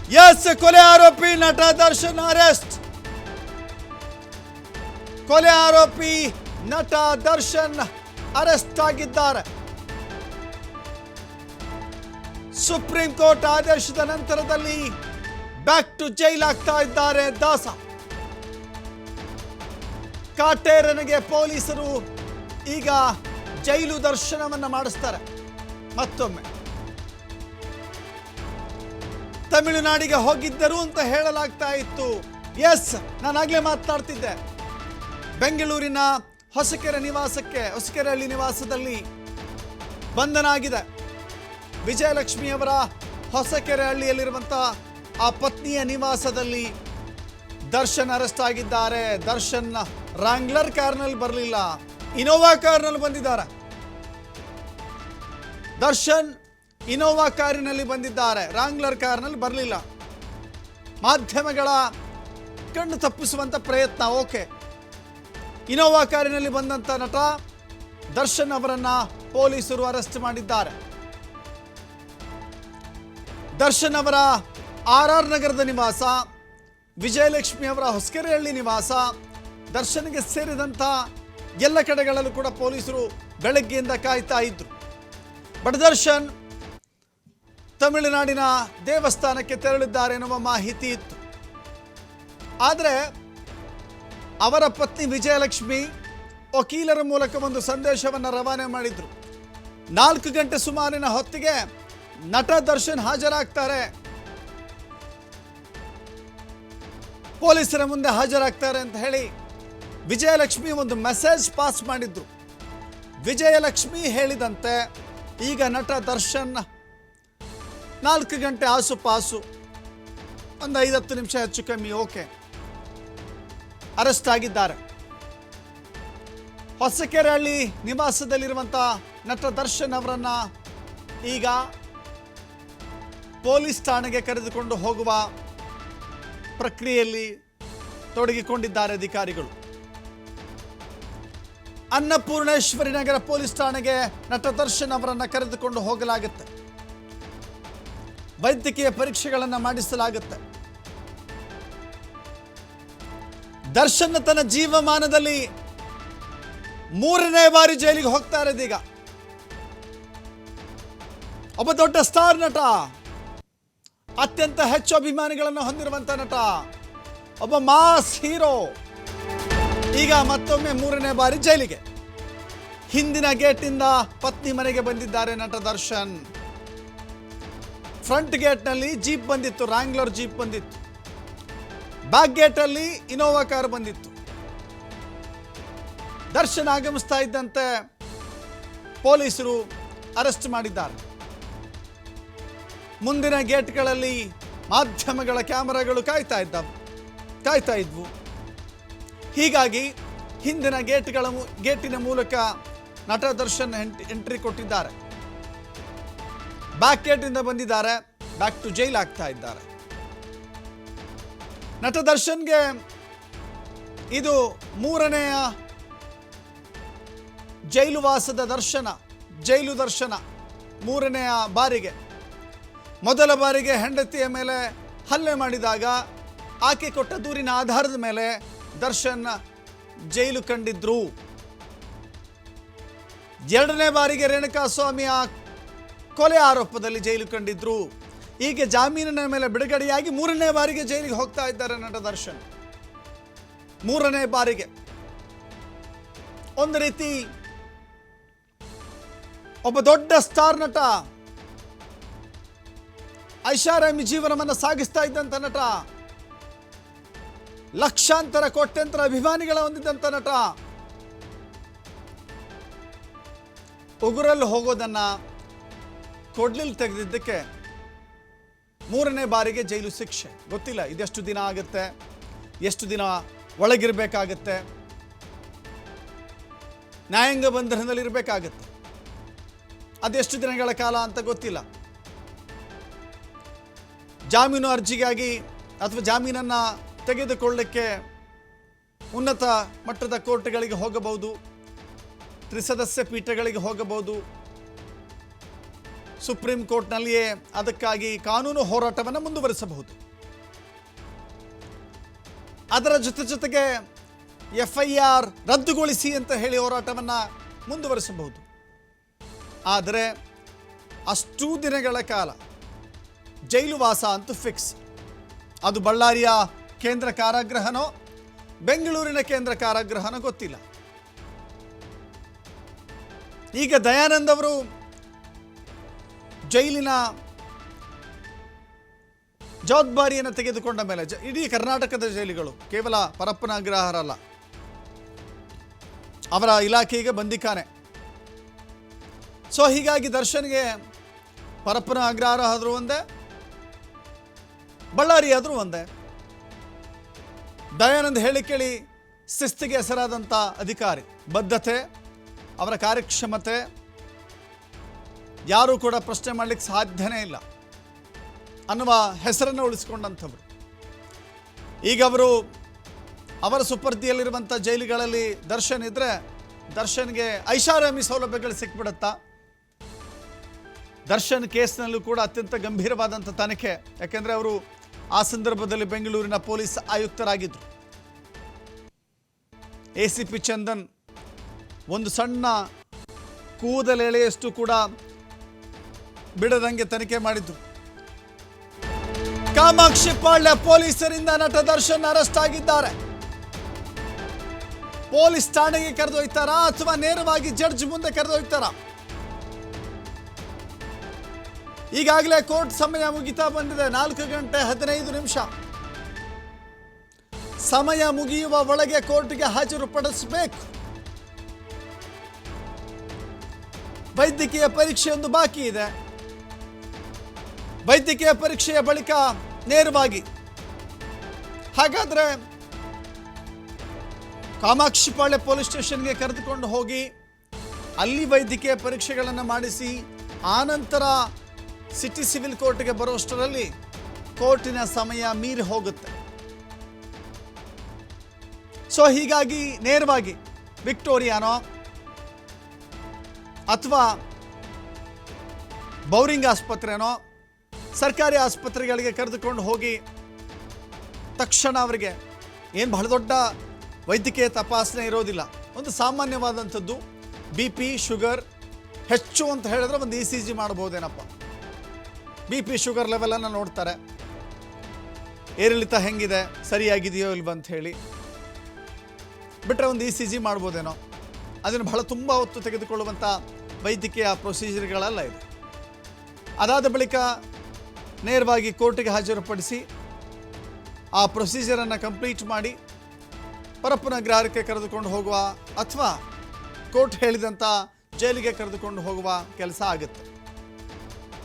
S, ಕೊಲೆ ಆರೋಪಿ ನಟ ದರ್ಶನ್ ಅರೆಸ್ಟ್. ಕೊಲೆ ಆರೋಪಿ ನಟ ದರ್ಶನ್ ಅರೆಸ್ಟ್ ಆಗಿದ್ದಾರೆ. ಸುಪ್ರೀಂ ಕೋರ್ಟ್ ಆದೇಶದ ನಂತರದಲ್ಲಿ ಬ್ಯಾಕ್ ಟು ಜೈಲ್ ಆಗ್ತಾ ಇದ್ದಾರೆ ದಾಸ. ಕಾಟೇರನಿಗೆ ಪೊಲೀಸರು ಈಗ ಜೈಲು ದರ್ಶನವನ್ನ ಮಾಡಿಸ್ತಾರೆ. ಮತ್ತೊಮ್ಮೆ ತಮಿಳುನಾಡಿಗೆ ಹೋಗಿದ್ದರು ಅಂತ ಹೇಳಲಾಗ್ತಾ ಇತ್ತು. ಎಸ್, ನಾನಾಗಲೇ ಮಾತನಾಡ್ತಿದ್ದೆ. ಬೆಂಗಳೂರಿನ ಹೊಸಕೆರೆಹಳ್ಳಿ ನಿವಾಸದಲ್ಲಿ ಬಂಧನ ಆಗಿದೆ. ವಿಜಯಲಕ್ಷ್ಮಿಯವರ ಹೊಸಕೆರೆಹಳ್ಳಿಯಲ್ಲಿರುವಂಥ ಆ ಪತ್ನಿಯ ನಿವಾಸದಲ್ಲಿ ದರ್ಶನ್ ಅರೆಸ್ಟ್ ಆಗಿದ್ದಾರೆ. ದರ್ಶನ್ ರಾಂಗ್ಲರ್ ಕಾರ್ನಲ್ಲಿ ಬರಲಿಲ್ಲ, ಇನೋವಾ ಕಾರ್ನಲ್ಲಿ ಬಂದಿದ್ದಾರೆ. ದರ್ಶನ್ ಇನೋವಾ ಕಾರಿನಲ್ಲಿ ಬಂದಿದ್ದಾರೆ, ರಾಂಗ್ಲರ್ ಕಾರ್ನಲ್ಲಿ ಬರಲಿಲ್ಲ. ಮಾಧ್ಯಮಗಳ ಕಣ್ಣು ತಪ್ಪಿಸುವಂಥ ಪ್ರಯತ್ನ. ಓಕೆ, ಇನೋವಾ ಕಾರಿನಲ್ಲಿ ಬಂದಂಥ ನಟ ದರ್ಶನ್ ಅವರನ್ನ ಪೊಲೀಸರು ಅರೆಸ್ಟ್ ಮಾಡಿದ್ದಾರೆ. ದರ್ಶನ್ ಅವರ RR ನಗರದ ನಿವಾಸ, ವಿಜಯಲಕ್ಷ್ಮಿ ಅವರ ಹೊಸಕೆರೆಹಳ್ಳಿ ನಿವಾಸ, ದರ್ಶನ್ಗೆ ಸೇರಿದಂಥ ಎಲ್ಲ ಕಡೆಗಳಲ್ಲೂ ಕೂಡ ಪೊಲೀಸರು ಬೆಳಗ್ಗೆಯಿಂದ ಕಾಯ್ತಾ ಇದ್ರು. ಬಟ್ ದರ್ಶನ್ ತಮಿಳುನಾಡಿನ ದೇವಸ್ಥಾನಕ್ಕೆ ತೆರಳಿದ್ದಾರೆ ಎನ್ನುವ ಮಾಹಿತಿ ಇತ್ತು. ಆದರೆ ಅವರ ಪತ್ನಿ ವಿಜಯಲಕ್ಷ್ಮಿ ವಕೀಲರ ಮೂಲಕ ಒಂದು ಸಂದೇಶವನ್ನು ರವಾನೆ ಮಾಡಿದ್ರು. 4 ಗಂಟೆ ಸುಮಾರಿನ ಹೊತ್ತಿಗೆ ನಟ ದರ್ಶನ್ ಹಾಜರಾಗ್ತಾರೆ, ಪೊಲೀಸರ ಮುಂದೆ ಹಾಜರಾಗ್ತಾರೆ ಅಂತ ಹೇಳಿ ವಿಜಯಲಕ್ಷ್ಮಿ ಒಂದು ಮೆಸೇಜ್ ಪಾಸ್ ಮಾಡಿದ್ರು. ವಿಜಯಲಕ್ಷ್ಮಿ ಹೇಳಿದಂತೆ ಈಗ ನಟ ದರ್ಶನ್ 4 ಗಂಟೆ ಆಸುಪಾಸು, ಒಂದು 5-10 ನಿಮಿಷ ಹೆಚ್ಚು ಕಮ್ಮಿ, ಓಕೆ, ಅರೆಸ್ಟ್ ಆಗಿದ್ದಾರೆ. ಹೊಸಕೆರೆಹಳ್ಳಿ ನಿವಾಸದಲ್ಲಿರುವಂಥ ನಟ ದರ್ಶನ್ ಅವರನ್ನ ಈಗ ಪೊಲೀಸ್ ಠಾಣೆಗೆ ಕರೆದುಕೊಂಡು ಹೋಗುವ ಪ್ರಕ್ರಿಯೆಯಲ್ಲಿ ತೊಡಗಿಕೊಂಡಿದ್ದಾರೆ ಅಧಿಕಾರಿಗಳು. ಅನ್ನಪೂರ್ಣೇಶ್ವರಿ ನಗರ ಪೊಲೀಸ್ ಠಾಣೆಗೆ ನಟ ದರ್ಶನ್ ಅವರನ್ನ ಕರೆದುಕೊಂಡು ಹೋಗಲಾಗುತ್ತೆ. ವೈದ್ಯಕೀಯ ಪರೀಕ್ಷೆಗಳನ್ನು ಮಾಡಿಸಲಾಗುತ್ತೆ. ದರ್ಶನ್ ತನ್ನ ಜೀವಮಾನದಲ್ಲಿ 3ನೇ ಬಾರಿ ಜೈಲಿಗೆ ಹೋಗ್ತಾ ಇರೋದೀಗ. ಒಬ್ಬ ದೊಡ್ಡ ಸ್ಟಾರ್ ನಟ, ಅತ್ಯಂತ ಹೆಚ್ಚು ಅಭಿಮಾನಿಗಳನ್ನು ಹೊಂದಿರುವಂತ ನಟ, ಒಬ್ಬ ಮಾಸ್ ಹೀರೋ, ಈಗ ಮತ್ತೊಮ್ಮೆ 3ನೇ ಬಾರಿ ಜೈಲಿಗೆ. ಹಿಂದಿನ ಗೇಟಿಂದ ಪತ್ನಿ ಮನೆಗೆ ಬಂದಿದ್ದಾರೆ ನಟ ದರ್ಶನ್. ಫ್ರಂಟ್ ಗೇಟ್ನಲ್ಲಿ ಜೀಪ್ ಬಂದಿತ್ತು, ರಾಂಗ್ಲರ್ ಜೀಪ್ ಬಂದಿತ್ತು. ಬ್ಯಾಕ್ ಗೇಟಲ್ಲಿ ಇನೋವಾ ಕಾರ್ ಬಂದಿತ್ತು. ದರ್ಶನ್ ಆಗಮಿಸ್ತಾ ಇದ್ದಂತೆ ಪೊಲೀಸರು ಅರೆಸ್ಟ್ ಮಾಡಿದ್ದಾರೆ. ಮುಂದಿನ ಗೇಟ್ಗಳಲ್ಲಿ ಮಾಧ್ಯಮಗಳ ಕ್ಯಾಮೆರಾಗಳು ಕಾಯ್ತಾ ಇದ್ವು. ಹೀಗಾಗಿ ಹಿಂದಿನ ಗೇಟಿನ ಮೂಲಕ ನಟ ದರ್ಶನ್ ಎಂಟ್ರಿ ಕೊಟ್ಟಿದ್ದಾರೆ. ಬ್ಯಾಕ್ ಗೇಟಿಂದ ಬಂದಿದ್ದಾರೆ, ಬ್ಯಾಕ್ ಟು ಜೈಲ್ ಆಗ್ತಾ ಇದ್ದಾರೆ. ನಟ ದರ್ಶನ್ಗೆ ಇದು 3ನೇಯ ಜೈಲು ವಾಸದ ದರ್ಶನ, ಜೈಲು ದರ್ಶನ 3ನೇಯ ಬಾರಿಗೆ. ಮೊದಲ ಬಾರಿಗೆ ಹೆಂಡತಿಯ ಮೇಲೆ ಹಲ್ಲೆ ಮಾಡಿದಾಗ ಆಕೆ ಕೊಟ್ಟ ದೂರಿನ ಆಧಾರದ ಮೇಲೆ ದರ್ಶನ್ ಜೈಲು ಕಂಡಿದ್ರು. 2ನೇ ಬಾರಿಗೆ ರೇಣುಕಾಸ್ವಾಮಿಯ ಕೊಲೆ ಆರೋಪದಲ್ಲಿ ಜೈಲು ಕಂಡಿದ್ರು. ಈಗ ಜಾಮೀನಿನ ಮೇಲೆ ಬಿಡುಗಡೆಯಾಗಿ 3ನೇ ಬಾರಿಗೆ ಜೈಲಿಗೆ ಹೋಗ್ತಾ ಇದ್ದಾರೆ ನಟ ದರ್ಶನ್. 3ನೇ ಬಾರಿಗೆ ಒಂದು ರೀತಿ ಒಬ್ಬ ದೊಡ್ಡ ಸ್ಟಾರ್ ನಟ, ಐಷಾರಾಮಿ ಜೀವನವನ್ನು ಸಾಗಿಸ್ತಾ ಇದ್ದಂಥ ನಟ, ಲಕ್ಷಾಂತರ ಕೋಟ್ಯಂತರ ಅಭಿಮಾನಿಗಳ ಹೊಂದಿದ್ದಂಥ ನಟ, ಉಗುರಲ್ಲಿ ಹೋಗೋದನ್ನ ಕೊಡ್ಲಿಲ್ ತೆಗೆದಿದ್ದಕ್ಕೆ 3ನೇ ಬಾರಿಗೆ ಜೈಲು ಶಿಕ್ಷೆ. ಗೊತ್ತಿಲ್ಲ ಇದೆಷ್ಟು ದಿನ ಆಗುತ್ತೆ, ಎಷ್ಟು ದಿನ ಒಳಗಿರಬೇಕಾಗತ್ತೆ, ನ್ಯಾಯಾಂಗ ಬಂಧನದಲ್ಲಿರಬೇಕಾಗತ್ತೆ, ಅದೆಷ್ಟು ದಿನಗಳ ಕಾಲ ಅಂತ ಗೊತ್ತಿಲ್ಲ. ಜಾಮೀನು ಅರ್ಜಿಗಾಗಿ ಅಥವಾ ಜಾಮೀನನ್ನು ತೆಗೆದುಕೊಳ್ಳಲಿಕ್ಕೆ ಉನ್ನತ ಮಟ್ಟದ ಕೋರ್ಟ್ಗಳಿಗೆ ಹೋಗಬಹುದು, ತ್ರಿಸದಸ್ಯ ಪೀಠಗಳಿಗೆ ಹೋಗಬಹುದು. ಸುಪ್ರೀಂ ಕೋರ್ಟ್ನಲ್ಲಿಯೇ ಅದಕ್ಕಾಗಿ ಕಾನೂನು ಹೋರಾಟವನ್ನು ಮುಂದುವರಿಸಬಹುದು. ಅದರ ಜೊತೆಗೆ FIR ರದ್ದುಗೊಳಿಸಿ ಅಂತ ಹೇಳಿ ಹೋರಾಟವನ್ನು ಮುಂದುವರಿಸಬಹುದು. ಆದರೆ ಅಷ್ಟೂ ದಿನಗಳ ಕಾಲ ಜೈಲು ವಾಸ ಅಂತೂ ಫಿಕ್ಸ್. ಅದು ಬಳ್ಳಾರಿಯ ಕೇಂದ್ರ ಕಾರಾಗೃಹನೋ ಬೆಂಗಳೂರಿನ ಕೇಂದ್ರ ಕಾರಾಗೃಹನೋ ಗೊತ್ತಿಲ್ಲ. ಈಗ ದಯಾನಂದ್ ಅವರು ಜೈಲಿನ ಜವಾಬ್ದಾರಿಯನ್ನು ತೆಗೆದುಕೊಂಡ ಮೇಲೆ ಇಡೀ ಕರ್ನಾಟಕದ ಜೈಲುಗಳು ಕೇವಲ ಪರಪ್ಪನ ಅಗ್ರಹಾರಲ್ಲ, ಅವರ ಇಲಾಖೆಗೆ ಬಂದಿಖಾನೆ. ಸೊ ಹೀಗಾಗಿ ದರ್ಶನ್ಗೆ ಪರಪ್ಪನ ಅಗ್ರಹಾರ ಆದರೂ ಒಂದೇ, ಬಳ್ಳಾರಿ ಆದರೂ ಒಂದೇ. ದಯಾನಂದ್ ಹೇಳಿ ಕೇಳಿ ಶಿಸ್ತಿಗೆ ಹೆಸರಾದಂಥ ಅಧಿಕಾರಿ, ಬದ್ಧತೆ, ಅವರ ಕಾರ್ಯಕ್ಷಮತೆ ಯಾರೂ ಕೂಡ ಪ್ರಶ್ನೆ ಮಾಡಲಿಕ್ಕೆ ಸಾಧ್ಯನೇ ಇಲ್ಲ ಅನ್ನುವ ಹೆಸರನ್ನು ಉಳಿಸಿಕೊಂಡಂಥವ್ರು. ಈಗ ಅವರ ಸುಪರ್ದಿಯಲ್ಲಿರುವಂಥ ಜೈಲುಗಳಲ್ಲಿ ದರ್ಶನ್ ಇದ್ದರೆ ದರ್ಶನ್ಗೆ ಐಷಾರಾಮಿ ಸೌಲಭ್ಯಗಳು ಸಿಕ್ಬಿಡುತ್ತಾ? ದರ್ಶನ್ ಕೇಸ್ನಲ್ಲೂ ಕೂಡ ಅತ್ಯಂತ ಗಂಭೀರವಾದಂಥ ತನಿಖೆ. ಯಾಕೆಂದರೆ ಅವರು ಆ ಸಂದರ್ಭದಲ್ಲಿ ಬೆಂಗಳೂರಿನ ಪೊಲೀಸ್ ಆಯುಕ್ತರಾಗಿದ್ದರು. ACP ಚಂದನ್ ಒಂದು ಸಣ್ಣ ಕೂದಲೆಳೆಯಷ್ಟು ಕೂಡ ಬಿಡದಂಗೆ ತನಿಖೆ ಮಾಡಿದ್ರು. ಕಾಮಾಕ್ಷಿ ಪಾಳ್ಯ ಪೊಲೀಸರಿಂದ ನಟ ದರ್ಶನ್ ಅರೆಸ್ಟ್ ಆಗಿದ್ದಾರೆ. ಪೊಲೀಸ್ ಠಾಣೆಗೆ ಕರೆದೊಯ್ತಾರಾ ಅಥವಾ ನೇರವಾಗಿ ಜಡ್ಜ್ ಮುಂದೆ ಕರೆದೊಯ್ತಾರಾ? ಈಗಾಗಲೇ ಕೋರ್ಟ್ ಸಮಯ ಮುಗಿತಾ ಬಂದಿದೆ. 4:15 ಸಮಯ ಮುಗಿಯುವ ಒಳಗೆ ಕೋರ್ಟ್ಗೆ ಹಾಜರುಪಡಿಸಬೇಕು. ವೈದ್ಯಕೀಯ ಪರೀಕ್ಷೆಯೊಂದು ಬಾಕಿ ಇದೆ. ವೈದ್ಯಕೀಯ ಪರೀಕ್ಷೆಯ ಬಳಿಕ ನೇರವಾಗಿ ಹಾಗಾದ್ರೆ ಕಾಮಾಕ್ಷಿಪಾಳ್ಯ ಪೊಲೀಸ್ ಸ್ಟೇಷನ್ಗೆ ಕರೆದುಕೊಂಡು ಹೋಗಿ ಅಲ್ಲಿ ವೈದ್ಯಕೀಯ ಪರೀಕ್ಷೆಗಳನ್ನು ಮಾಡಿಸಿ ಆನಂತರ ಸಿಟಿ ಸಿವಿಲ್ ಕೋರ್ಟ್ಗೆ ಬರುವಷ್ಟರಲ್ಲಿ ಕೋರ್ಟಿನ ಸಮಯ ಮೀರಿ ಹೋಗುತ್ತೆ. ಸೊ ಹೀಗಾಗಿ ನೇರವಾಗಿ ವಿಕ್ಟೋರಿಯಾನೋ ಅಥವಾ ಬೌರಿಂಗ್ ಆಸ್ಪತ್ರೆನೋ ಸರ್ಕಾರಿ ಆಸ್ಪತ್ರೆಗಳಿಗೆ ಕರೆದುಕೊಂಡು ಹೋಗಿ ತಕ್ಷಣ ಅವರಿಗೆ ಏನು ಬಹಳ ದೊಡ್ಡ ವೈದ್ಯಕೀಯ ತಪಾಸಣೆ ಇರೋದಿಲ್ಲ. ಒಂದು ಸಾಮಾನ್ಯವಾದಂಥದ್ದು BP ಶುಗರ್ ಹೆಚ್ಚು ಅಂತ ಹೇಳಿದ್ರೆ ಒಂದು ECG ಮಾಡ್ಬೋದೇನಪ್ಪ. BP ಶುಗರ್ ಲೆವೆಲನ್ನು ನೋಡ್ತಾರೆ, ಏರಿಳಿತ ಹೆಂಗಿದೆ, ಸರಿಯಾಗಿದೆಯೋ ಇಲ್ವ ಅಂತ ಹೇಳಿ ಬಿಟ್ಟರೆ ಒಂದು ECG ಮಾಡ್ಬೋದೇನೋ. ಅದನ್ನು ಬಹಳ ತುಂಬ ಹೊತ್ತು ತೆಗೆದುಕೊಳ್ಳುವಂಥ ವೈದ್ಯಕೀಯ ಪ್ರೊಸೀಜರ್ಗಳೆಲ್ಲ ಇದೆ. ಅದಾದ ಬಳಿಕ ನೇರವಾಗಿ ಕೋರ್ಟಿಗೆ ಹಾಜರುಪಡಿಸಿ ಆ ಪ್ರೊಸೀಜರನ್ನು ಕಂಪ್ಲೀಟ್ ಮಾಡಿ ಪರಪ್ಪನ ಅಗ್ರಹಾರಕ್ಕೆ ಕರೆದುಕೊಂಡು ಹೋಗುವ ಅಥವಾ ಕೋರ್ಟ್ ಹೇಳಿದಂಥ ಜೈಲಿಗೆ ಕರೆದುಕೊಂಡು ಹೋಗುವ ಕೆಲಸ ಆಗುತ್ತೆ.